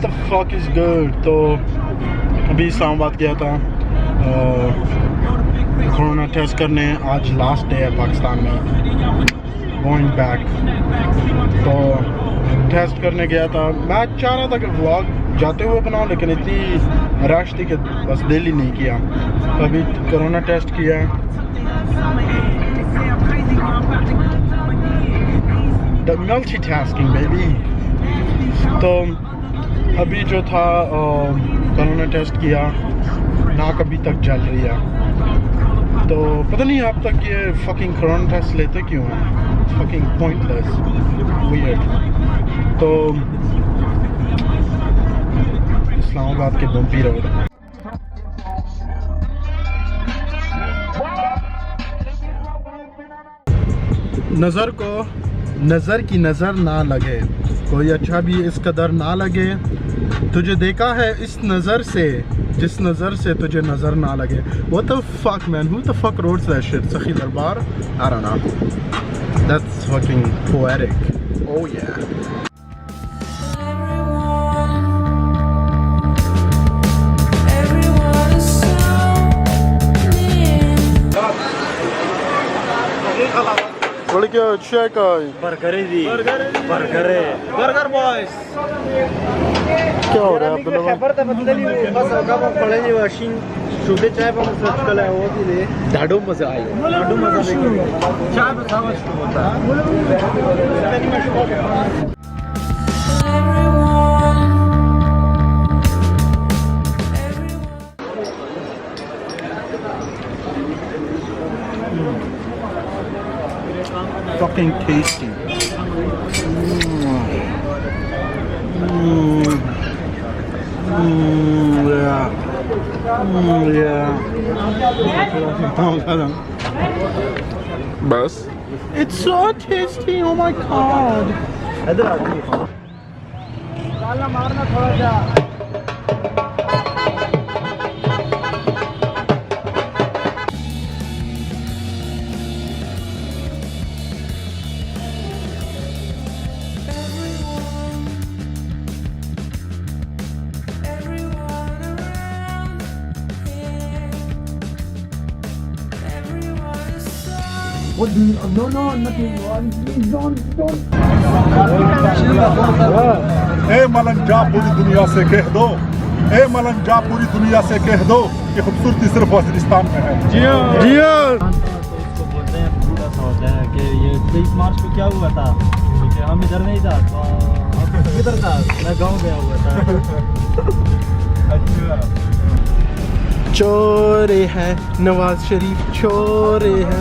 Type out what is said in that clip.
What the fuck is good? तो अभी इस्लामाबाद गया था कोरोना टेस्ट करने। आज लास्ट डे है पाकिस्तान में, गोइंग बैक। तो टेस्ट करने गया था। मैं चाह रहा था कि व्लॉग जाते हुए बनाऊं, लेकिन इतनी रश थी कि बस दिल ही नहीं किया। तो अभी कोरोना टेस्ट किया। The multitasking baby। तो अभी जो था कोरोना टेस्ट किया, नाक अभी तक जल रही है। तो पता नहीं अब तक ये फकिंग कोरोना टेस्ट लेते क्यों हैं, फकिंग पॉइंटलेस वियर्ड। तो इस्लामाबाद के बम्पी रोड। नज़र को नज़र की नज़र ना लगे, कोई अच्छा भी इस कदर ना लगे। तुझे देखा है इस नज़र से, जिस नज़र से तुझे नज़र ना लगे। What the fuck man, who the fuck wrote that shit? Sakhi Darbar? I don't know. That's fucking poetic. Oh yeah. लड़के चेक बर्गर बर्गर बॉयज क्या हो रहा है आप लोगों खबर था बदली बस होगा पड़े नहीं वाशिंग छोटे चाय पर सर्च कर है वो दिले डाडो मजा आया डाडो मजा चाय पे सावच होता fucking tasty. Bus. It's so tasty. Oh my god. मारना थोड़ा जा No, nothing. Please don't. ए मलंग जा पूरी दुनिया से कह दो, ए मलंग जा पूरी दुनिया से कह दो कि खूबसूरती सिर्फ वजीरिस्तान में है। जी इसको बोलते हैं पूरा सा होता है कि ये 23 मार्च को क्या हुआ था कि हम इधर नहीं था, तो किधर था? मैं गाँव गया हुआ था। अच्छा चोरे है नवाज शरीफ, चोरे है।